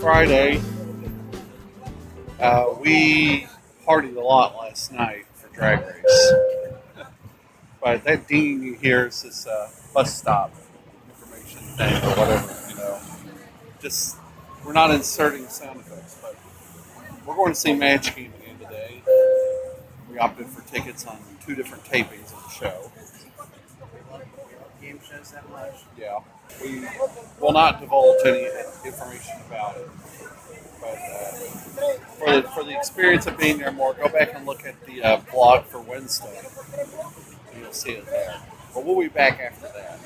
Friday. We partied a lot last night for Drag Race. But that dinging you hear is this bus stop information thing or whatever, Just, we're not inserting sound effects, but we're going to see Match Game again today. We opted for tickets on 2 different tapings of the show. Game shows that much. Yeah. We will not divulge any information about it. But for the experience of being there more, go back and look at the vlog for Wednesday. And you'll see it there. But we'll be back after that.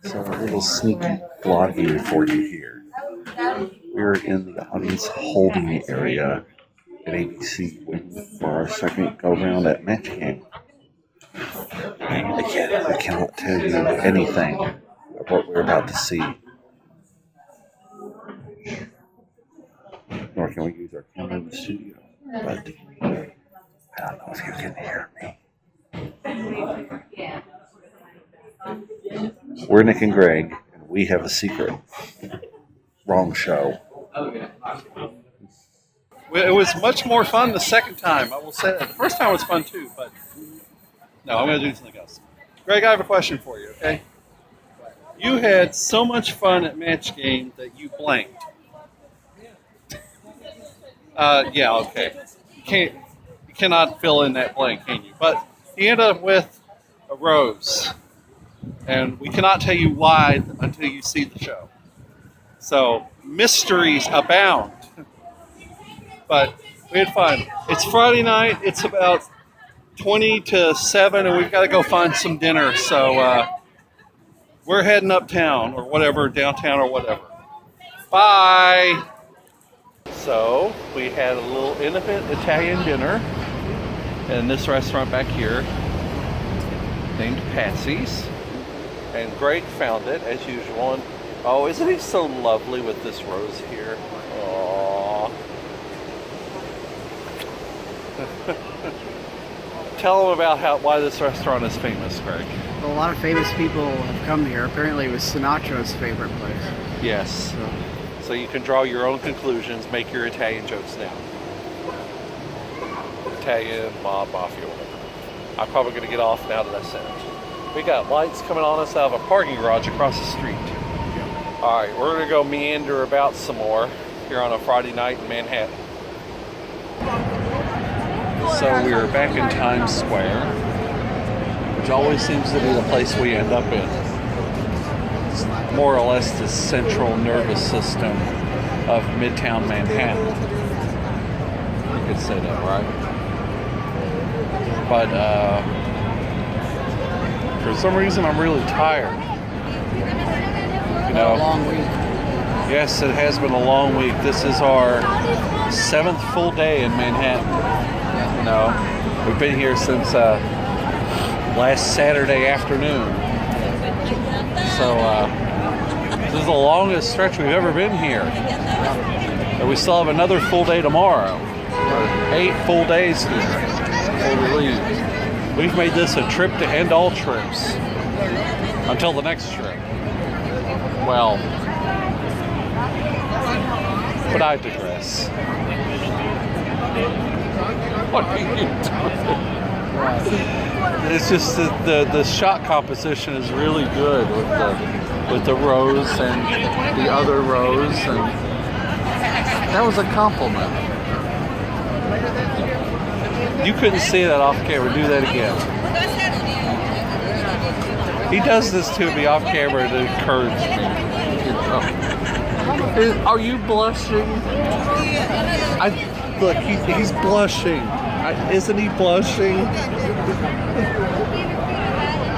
So a little sneaky vlogging for you here. We're in the audience holding area at ABC waiting for our second go-round at Match Game. I cannot tell you anything of what we're about to see. Nor can we use our camera in the studio. But I don't know if you can hear me. We're Nick and Greg, and we have a secret. Wrong show. It was much more fun the second time, I will say that. The first time was fun too, but no, I'm going to do something else. Greg, I have a question for you, okay? You had so much fun at Match Game that you blanked. Yeah, okay. You cannot fill in that blank, can you? But he ended up with a rose. And we cannot tell you why until you see the show. So, mysteries abound. But we had fun. It's Friday night. It's about 20 to 7, and we've got to go find some dinner. So, we're heading uptown or whatever, downtown or whatever. Bye! So, we had a little intimate Italian dinner in this restaurant back here named Patsy's. And Greg found it, as usual. And, oh, isn't he so lovely with this rose here? Aww. Tell them about why this restaurant is famous, Greg. Well, a lot of famous people have come here. Apparently it was Sinatra's favorite place. Yes. So you can draw your own conclusions, make your Italian jokes now. Italian, mob, mafia, whatever. I'm probably going to get off now that I said it. We got lights coming on us out of a parking garage across the street. Alright, we're going to go meander about some more here on a Friday night in Manhattan. So we're back in Times Square, which always seems to be the place we end up in. It's more or less the central nervous system of Midtown Manhattan. You could say that, right? But for some reason I'm really tired. A long week. Yes, it has been a long week. This is our 7th full day in Manhattan. We've been here since last Saturday afternoon. So this is the longest stretch we've ever been here. And we still have another full day tomorrow. 8 full days here before we leave. We've made this a trip to end all trips until the next trip. Well, but I digress. What are you doing? It's just the shot composition is really good with the rose and the other rose, and that was a compliment. You couldn't see that off camera. Do that again. He does this to me off camera to encourage me. Are you blushing? Look, he's blushing. Isn't he blushing?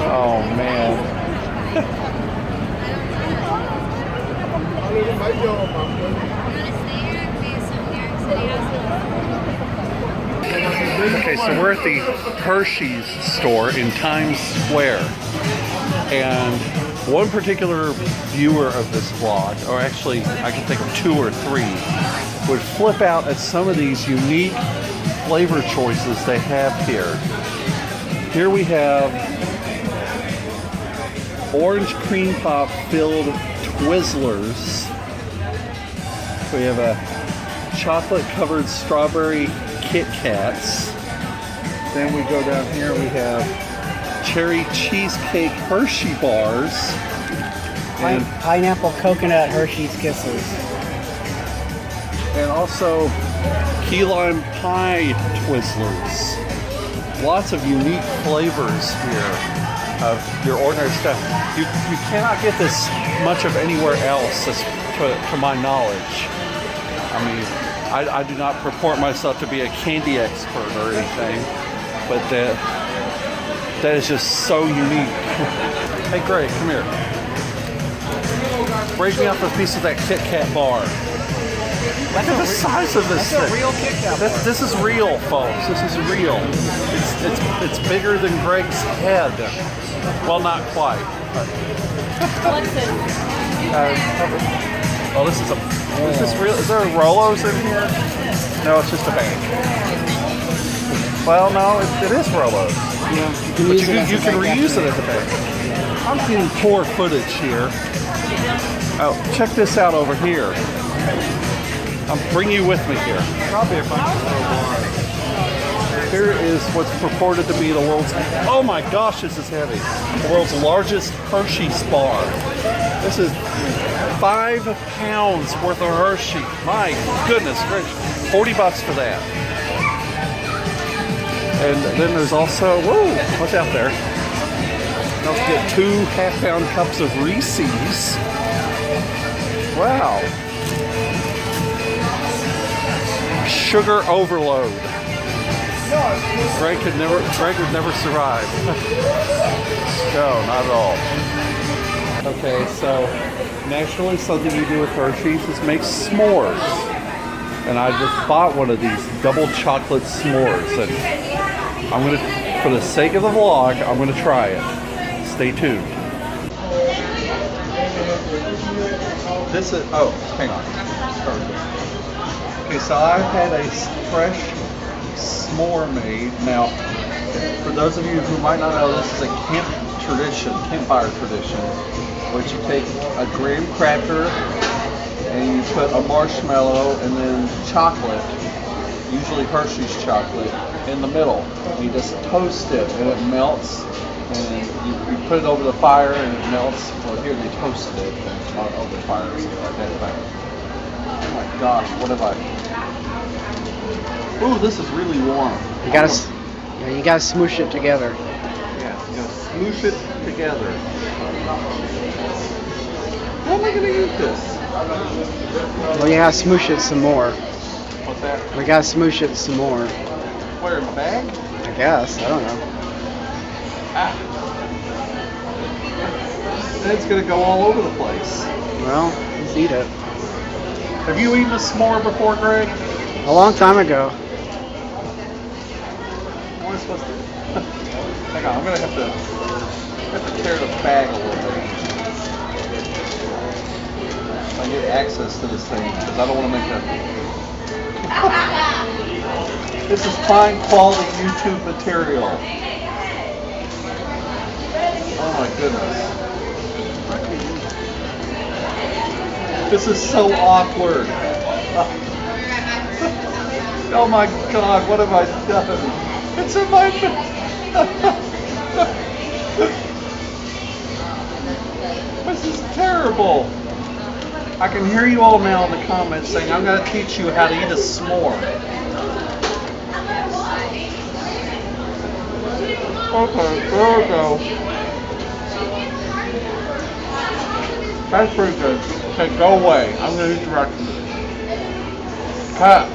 Oh, man. Okay, so we're at the Hershey's store in Times Square. And one particular viewer of this vlog, or actually I can think of 2 or 3, would flip out at some of these unique flavor choices they have here. Here we have orange cream pop filled Twizzlers We have a chocolate-covered strawberry Kit Kats. Then we go down here, we have cherry cheesecake Hershey bars. And, Pineapple coconut Hershey's Kisses. and also key lime pie Twizzlers. Lots of unique flavors here of your ordinary stuff. You cannot get this much of anywhere else, to my knowledge. I mean, I do not purport myself to be a candy expert or anything, but that is just so unique. Hey Greg, come here. Break me off a piece of that Kit Kat bar. Look at the size of this thing. That's a real Kit Kat bar. This is real, folks. This is real. It's bigger than Greg's head. Well, not quite. What's this? Oh, this is real. Is there Rolos in here? No, it's just a bag. Well, no, it is Rolos. Yeah, But you can reuse it as a bag. I'm getting poor footage here. Oh, check this out over here. I'll bring you with me here. Probably a bunch of little bars. Here is what's purported to be the world's, oh my gosh, this is heavy. The world's largest Hershey's bar. This is 5 pounds worth of Hershey. My goodness gracious. $40 for that. And then there's also, whoa, what's out there? Let's get 2 half-pound cups of Reese's. Wow. Sugar overload. Greg would never survive. No, not at all. Okay, so naturally something you do with Hershey's is make s'mores. And I just bought one of these double chocolate s'mores, and I'm gonna, for the sake of the vlog, I'm gonna try it. Stay tuned. This is, oh, hang on. Okay, so I had a fresh s'more made. Now, for those of you who might not know, this is a campfire tradition, which you take a graham cracker and you put a marshmallow and then chocolate, usually Hershey's chocolate, in the middle. You just toast it and it melts, and you put it over the fire and it melts. Well, here they toasted it, and it's not over the fire or something like that. But, oh my gosh, what have I? Ooh, this is really warm. You gotta smoosh it together. Yeah, you gotta smoosh it together. How am I gonna eat this? Well, you gotta smoosh it some more. What's that? We gotta smoosh it some more. Where, in the bag? I guess. I don't know. Ah. And it's gonna go all over the place. Well, let's eat it. Have you eaten a s'more before, Greg? A long time ago. What am I supposed to do? Hang on, I'm gonna have to tear the bag a little bit. I get access to this thing because I don't want to make a. This is fine quality YouTube material. Oh my goodness. This is so awkward. Oh my God, what have I done? It's in my This is terrible. I can hear you all now in the comments saying, I'm going to teach you how to eat a s'more. Okay, there we go. That's pretty good. Okay, go away. I'm going to eat the rest of it. Cut.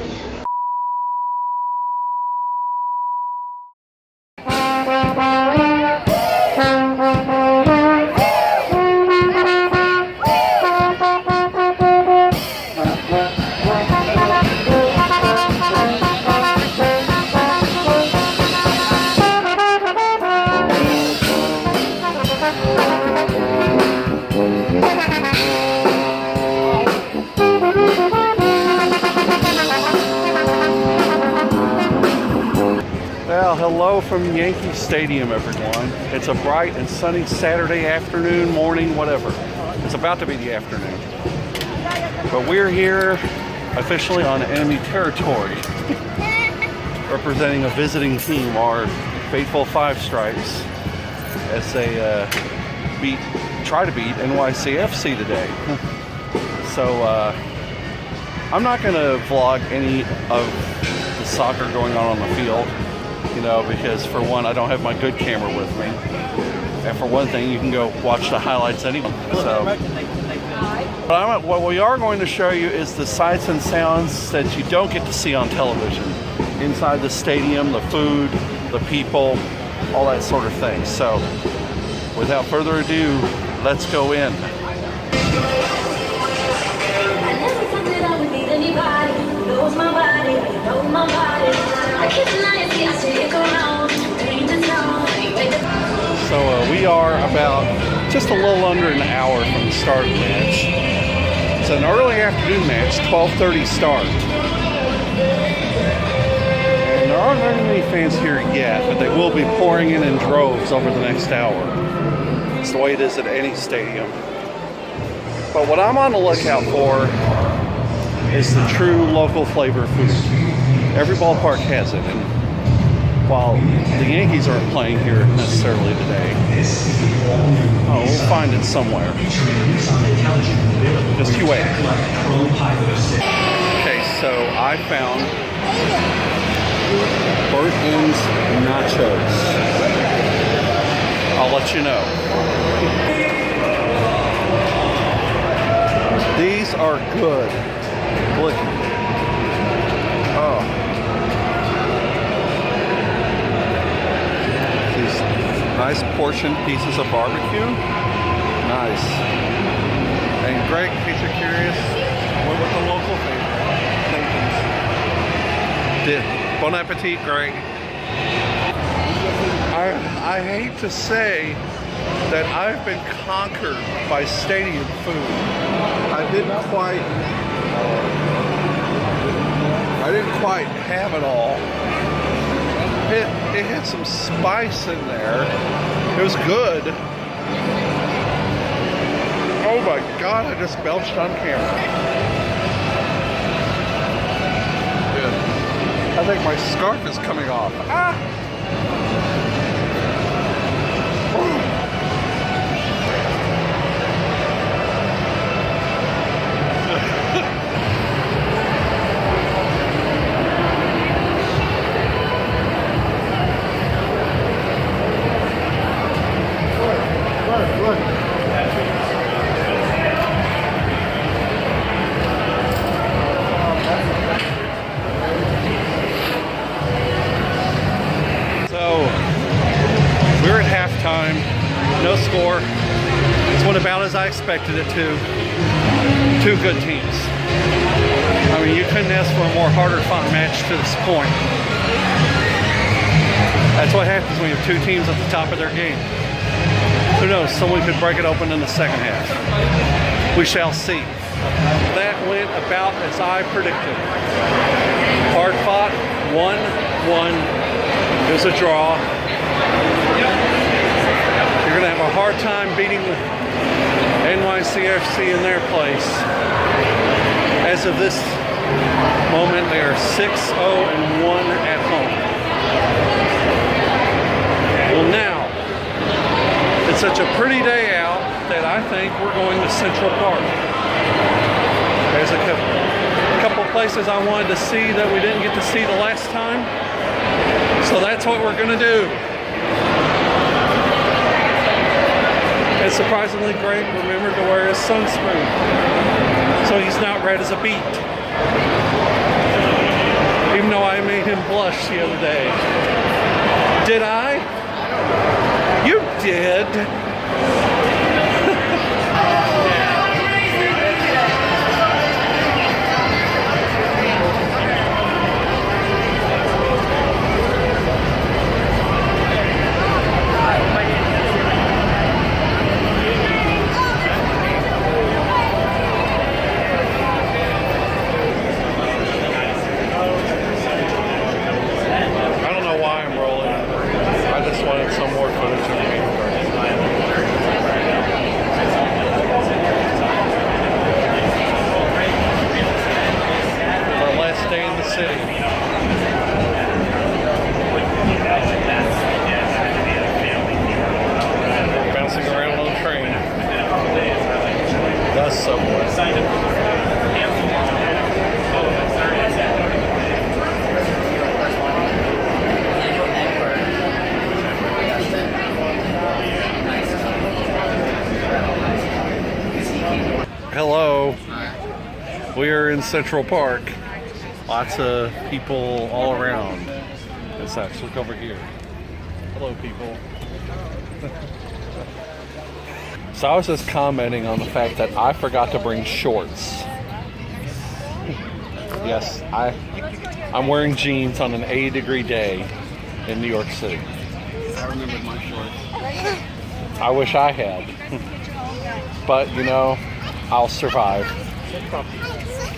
Well, hello from Yankee Stadium, everyone. It's a bright and sunny Saturday afternoon, morning, whatever. It's about to be the afternoon. But we're here officially on enemy territory, representing a visiting team, our faithful Five Stripes, as they try to beat NYCFC today. So I'm not going to vlog any of the soccer going on the field, you know, because for one, I don't have my good camera with me, and for one thing, you can go watch the highlights anyway. So, but what we are going to show you is the sights and sounds that you don't get to see on television, inside the stadium, the food, the people, all that sort of thing. So, without further ado, let's go in. So we are about just a little under an hour from the start of the match. It's an early afternoon match, 12:30 start. And there aren't very many fans here yet, but they will be pouring in droves over the next hour. It's the way it is at any stadium. But what I'm on the lookout for is the true local flavor food. Every ballpark has it, and while the Yankees aren't playing here necessarily today, we'll find it somewhere. Just you wait. Okay, so I found burnt ends nachos. I'll let you know. These are good. Look. Oh. These nice portion pieces of barbecue. Nice. And Greg, in case you're curious, what was the local favorite? Bon appetit, Greg. I hate to say that I've been conquered by stadium food. I didn't quite have it all. It had some spice in there. It was good. Oh my God, I just belched on camera. Good. I think my scarf is coming off. Ah! No score. It's went about as I expected it to. Two good teams. I mean, you couldn't ask for a more harder fought match to this point. That's what happens when you have two teams at the top of their game. Who knows, someone could break it open in the second half. We shall see. That went about as I predicted. Hard fought, 1-1. It was a draw. You're going to have a hard time beating NYCFC in their place. As of this moment, they are 6-0-1 at home. Well, now, it's such a pretty day out that I think we're going to Central Park. There's a couple places I wanted to see that we didn't get to see the last time. So that's what we're going to do. And surprisingly, Greg remembered to wear his sunscreen, so he's not red as a beet. Even though I made him blush the other day. Did I? You did. Central Park. Lots of people all around. Let's actually look over here. Hello, people. So I was just commenting on the fact that I forgot to bring shorts. Yes, I'm wearing jeans on an 80-degree day in New York City. I remembered my shorts. I wish I had. But, you know, I'll survive.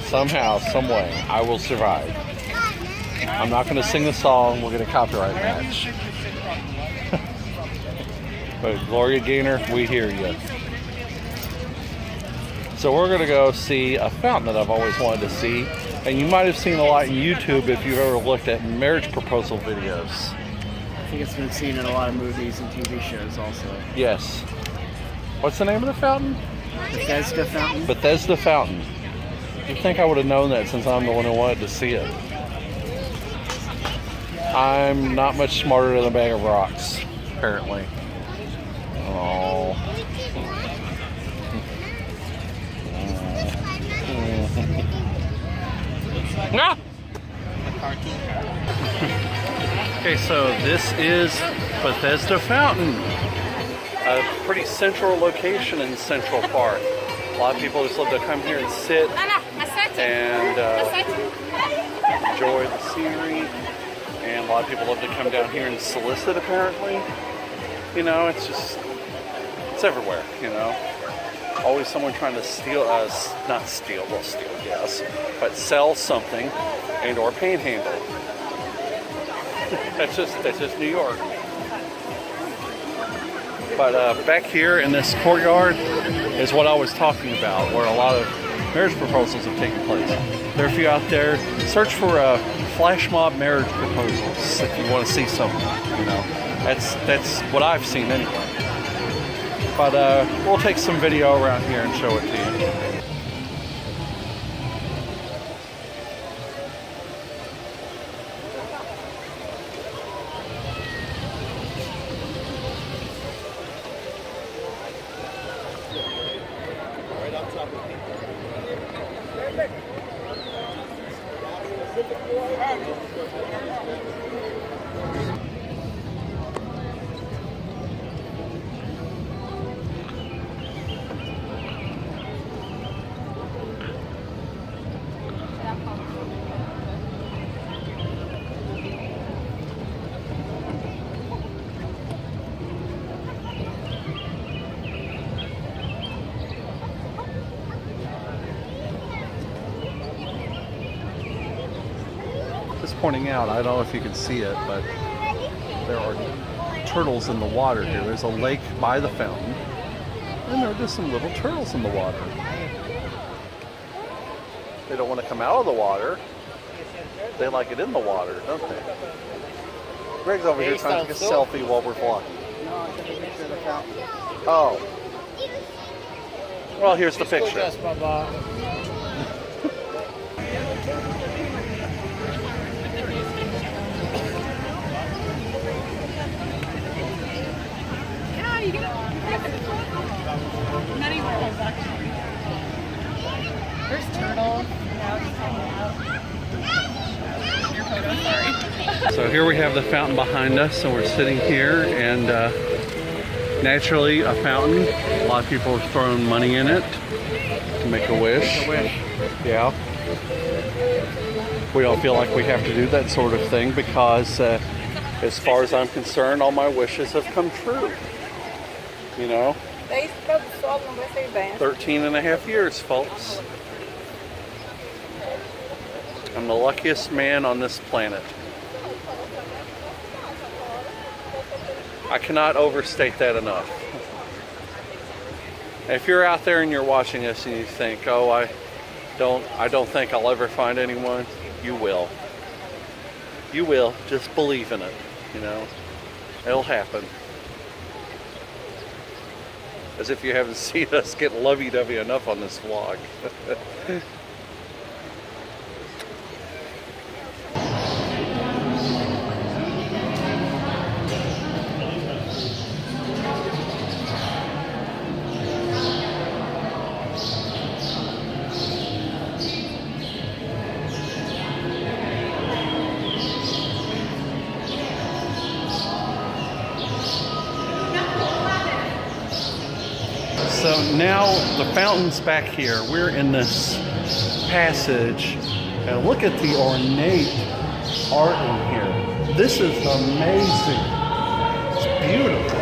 Somehow, some way, I will survive. I'm not going to sing the song. We're going to copyright match. But Gloria Gaynor, we hear you. So we're going to go see a fountain that I've always wanted to see. And you might have seen a lot on YouTube if you've ever looked at marriage proposal videos. I think it's been seen in a lot of movies and TV shows also. Yes. What's the name of the fountain? Bethesda Fountain? Bethesda Fountain. You'd think I would have known that since I'm the one who wanted to see it. I'm not much smarter than a bag of rocks, apparently. Oh. Ah! Okay, so this is Bethesda Fountain. A pretty central location in Central Park. A lot of people just love to come here and sit and enjoy the scenery. And a lot of people love to come down here and solicit, apparently. You know, it's just, it's everywhere, you know. Always someone trying to steal us, not steal, well, steal, yes, but sell something and or panhandle. That's just New York. But back here in this courtyard is what I was talking about, where a lot of marriage proposals have taken place. There are a few out there. Search for flash mob marriage proposals if you want to see something. You know, that's what I've seen anyway. But we'll take some video around here and show it to you. Just pointing out, I don't know if you can see it, but there are turtles in the water here. There's a lake by the fountain, and there are just some little turtles in the water. They don't want to come out of the water. They like it in the water, don't they? Greg's over here trying to take a selfie while we're vlogging. No, I took a picture of the fountain. Oh. Well, here's the picture. There's turtles. Your photo, sorry. So here we have the fountain behind us, so we're sitting here, and naturally a fountain. A lot of people have thrown money in it to make a wish. Yeah. We don't feel like we have to do that sort of thing because as far as I'm concerned, all my wishes have come true. You know? 13 and a half years, folks. I'm the luckiest man on this planet. I cannot overstate that enough. If you're out there and you're watching this and you think, oh, I don't think I'll ever find anyone, you will. You will. Just believe in it, you know. It'll happen. As if you haven't seen us get lovey-dovey enough on this vlog. So now the fountain's back here. We're in this passage, and look at the ornate art in here. This is amazing. It's beautiful.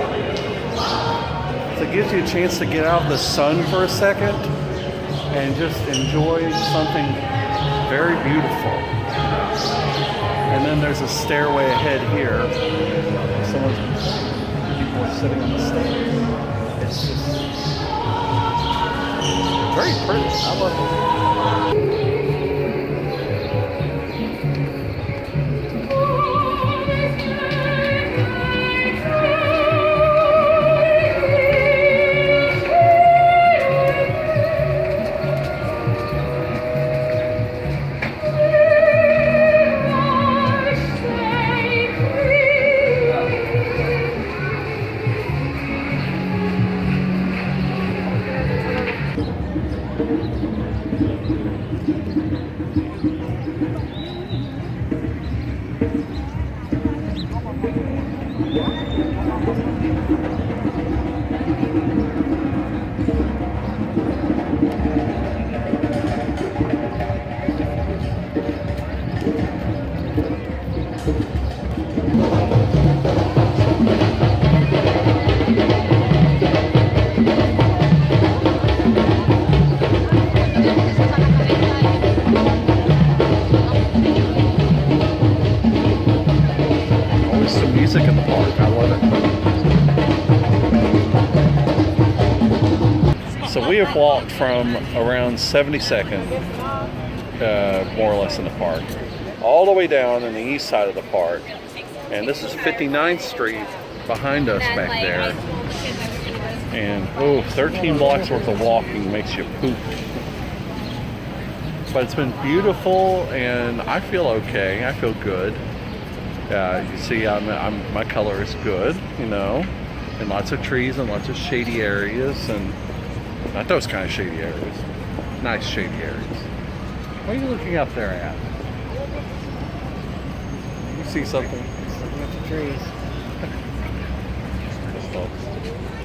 So it gives you a chance to get out of the sun for a second and just enjoy something very beautiful. And then there's a stairway ahead here. People are sitting on the stairs. It's just very pretty. I love it. Music in the park. I love it. So we have walked from around 72nd, more or less in the park, all the way down in the east side of the park. And this is 59th Street behind us back there. And 13 blocks worth of walking makes you poop. But it's been beautiful and I feel okay. I feel good. You see, my color is good, you know, and lots of trees and lots of shady areas, and not those kind of shady areas, nice shady areas. What are you looking up there at? You see something? Just looking at the trees.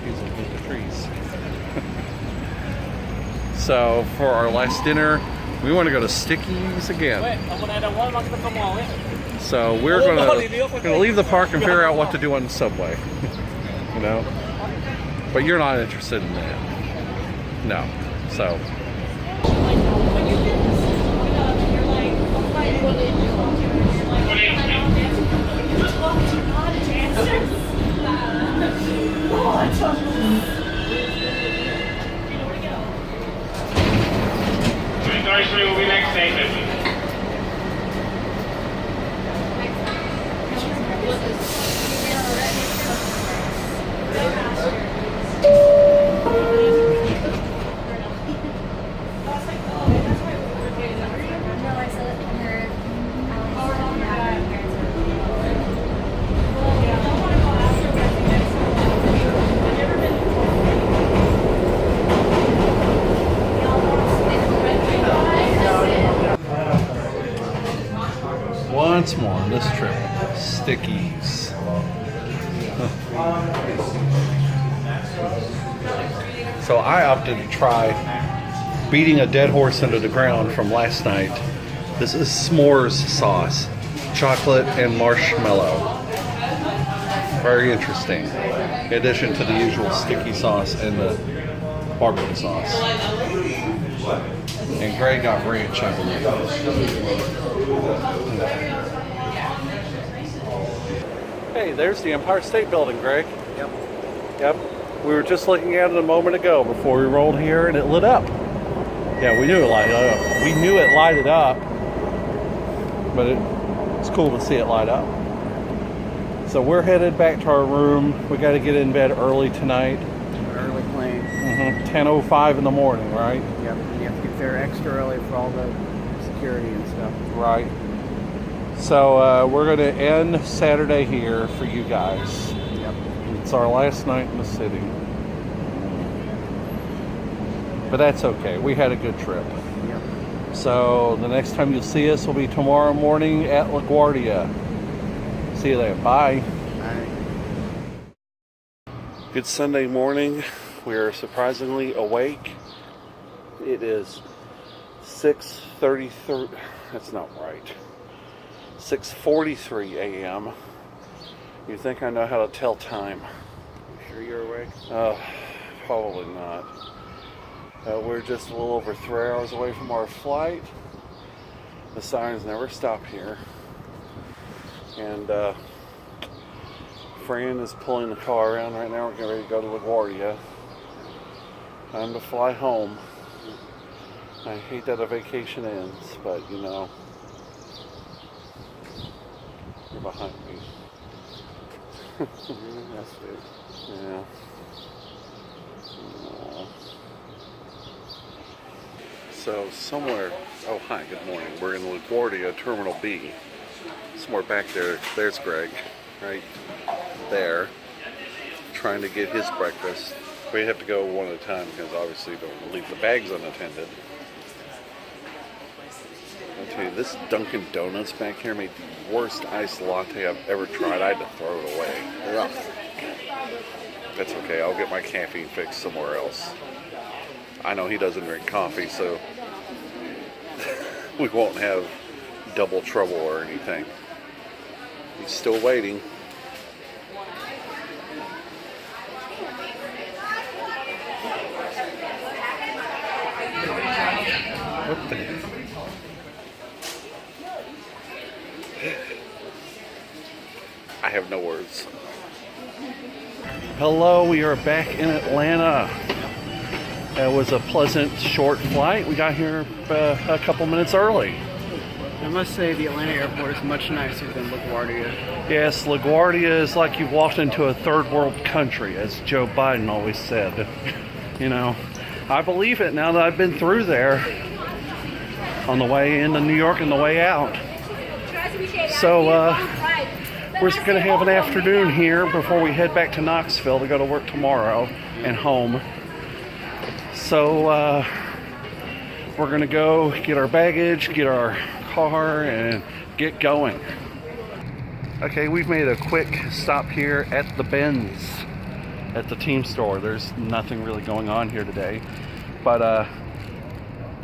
He's looking at the trees. So for our last dinner, we want to go to Sticky's again. So we're gonna leave the park and figure out what to do on the subway. You know? But you're not interested in that. No. So will be next station. once more on this trip, Stickies. So I opted to try beating a dead horse into the ground from last night. This is s'mores sauce, chocolate and marshmallow. Very interesting. In addition to the usual sticky sauce and the barbecue sauce. And Greg got ranch, I believe. Hey, there's the Empire State Building, Greg. Yep. We were just looking at it a moment ago before we rolled here, and it lit up. Yeah, we knew it lighted up. We knew it lighted up, but it's cool to see it light up. So we're headed back to our room. We got to get in bed early tonight. Early plane. 10:05 in the morning, right? Yep. You have to get there extra early for all the security and stuff. Right. So we're going to end Saturday here for you guys. Yep. It's our last night in the city. But that's okay. We had a good trip. Yep. So the next time you'll see us will be tomorrow morning at LaGuardia. See you there. Bye. All right. Good Sunday morning. We are surprisingly awake. It is 6:33. That's not right. 6:43 a.m. You think I know how to tell time? You sure you're awake? Probably not. We're just a little over 3 hours away from our flight. The sirens never stop here. And Fran is pulling the car around right now. We're getting ready to go to LaGuardia. Time to fly home. I hate that a vacation ends, but you know, you're behind me. That's it. Yeah. Aw. So somewhere, oh hi, good morning. We're in LaGuardia, Terminal B. Somewhere back there, there's Greg, right there, trying to get his breakfast. We have to go one at a time because obviously we don't want to leave the bags unattended. I'll tell you, this Dunkin' Donuts back here made the worst iced latte I've ever tried. I had to throw it away. Ugh. That's okay, I'll get my caffeine fix somewhere else. I know he doesn't drink coffee, so we won't have double trouble or anything. He's still waiting. What the heck? I have no words. Hello, we are back in Atlanta. It was a pleasant, short flight. We got here a couple minutes early. I must say the Atlanta airport is much nicer than LaGuardia. Yes, LaGuardia is like you walked into a third world country, as Joe Biden always said. You know, I believe it now that I've been through there on the way into New York and the way out. So, we're just going to have an afternoon here before we head back to Knoxville to go to work tomorrow and home. So, we're going to go get our baggage, get our car, and get going. Okay, we've made a quick stop here at the Benz at the team store. There's nothing really going on here today, but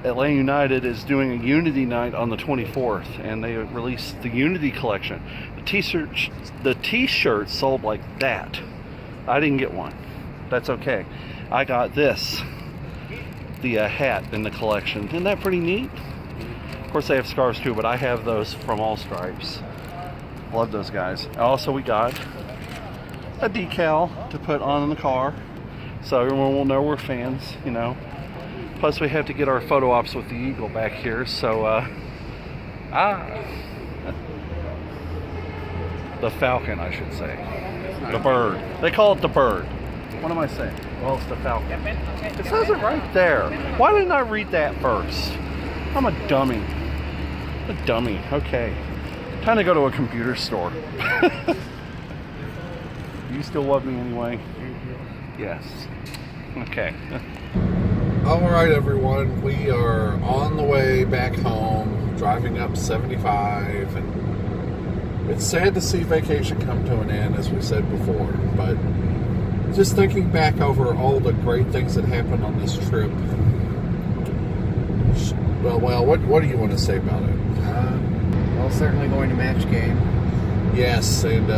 Atlanta United is doing a Unity night on the 24th, and they released the Unity collection. The t-shirts sold like that. I didn't get one. That's okay. I got this, the hat in the collection. Isn't that pretty neat? Of course they have scarves too, but I have those from All Stripes. Love those guys. Also, we got a decal to put on in the car, so everyone will know we're fans, you know. Plus, we have to get our photo ops with the eagle back here, so, the falcon, I should say. The bird. They call it the bird. What am I saying? Well, it's the falcon. It says it right there. Why didn't I read that first? I'm a dummy. A dummy. Okay. Time to go to a computer store. You still love me anyway? Yes. Okay. All right, everyone. We are on the way back home, driving up 75, and it's sad to see vacation come to an end, as we said before, but just thinking back over all the great things that happened on this trip. Well, what do you want to say about it? Well, certainly going to match game. Yes, and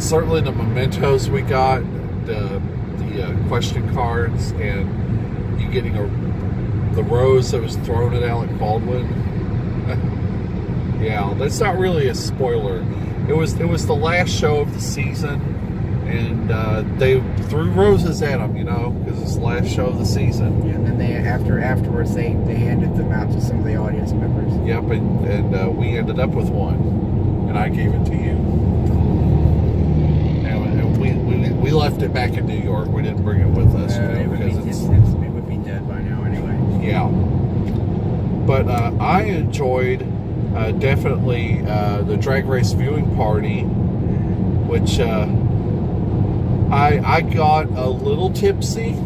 certainly the mementos we got, the question cards, and you getting the rose that was thrown at Alec Baldwin. Yeah, that's not really a spoiler. It was the last show of the season, and they threw roses at him, you know, because it's the last show of the season. Yeah, and then they afterwards they handed them out to some of the audience members. Yep, and we ended up with one, and I gave it to you. And we left it back in New York. We didn't bring it with us, you know, because it would be dead by now anyway. Yeah. But I enjoyed definitely the drag race viewing party, which I got a little tipsy,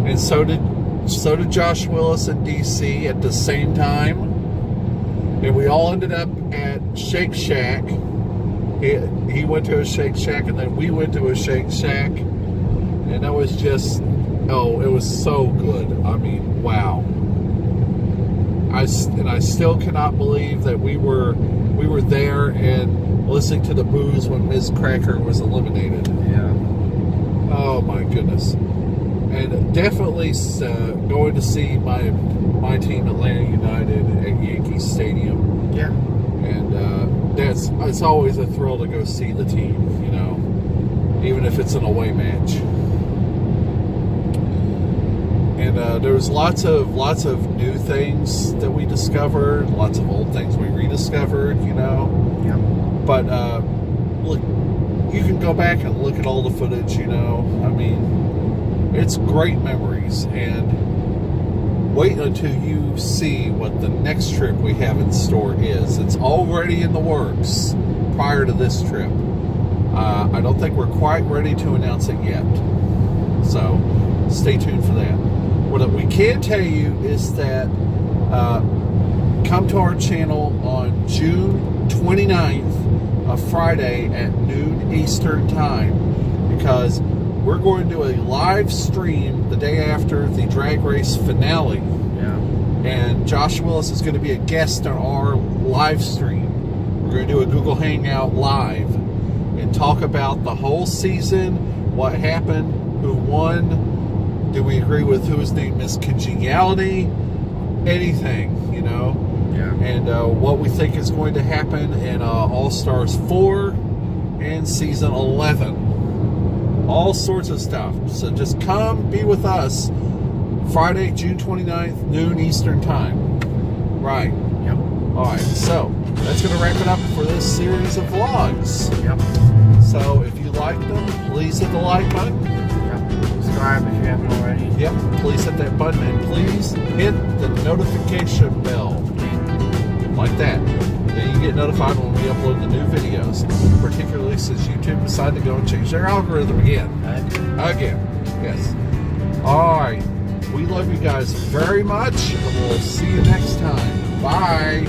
and so did Josh Willis and DC at the same time, and we all ended up at Shake Shack He went to a Shake Shack, and then we went to a Shake Shack, and it was just, it was so good. I mean, wow. I still cannot believe that we were there and listening to the booze when Ms. Cracker was eliminated. Yeah. Oh my goodness. And definitely going to see my team, Atlanta United, at Yankee Stadium. Yeah. And it's always a thrill to go see the team, you know, even if it's an away match. And there was lots of new things that we discovered, lots of old things we rediscovered, you know. Yeah. But look, you can go back and look at all the footage, you know. I mean, it's great memories. And wait until you see what the next trip we have in store is. It's already in the works prior to this trip. I don't think we're quite ready to announce it yet. So stay tuned for that. What we can tell you is that come to our channel on June 29th, a Friday at noon Eastern Time, because we're going to do a live stream the day after the drag race finale. Yeah. And Josh Willis is going to be a guest on our live stream. We're going to do a Google Hangout live and talk about the whole season, what happened, who won. Do we agree with whose name is Congeniality? Anything, you know? Yeah. And what we think is going to happen in All-Stars 4 and Season 11. All sorts of stuff. So just come be with us Friday, June 29th, noon Eastern Time. Right. Yep. Alright, so that's going to wrap it up for this series of vlogs. Yep. So if you like them, please hit the like button. Subscribe if you haven't already. Yep, please hit that button and please hit the notification bell. Like that. Then you get notified when we upload the new videos. Particularly since YouTube decided to go and change their algorithm again. Again. Yes. Alright. We love you guys very much, and we'll see you next time. Bye.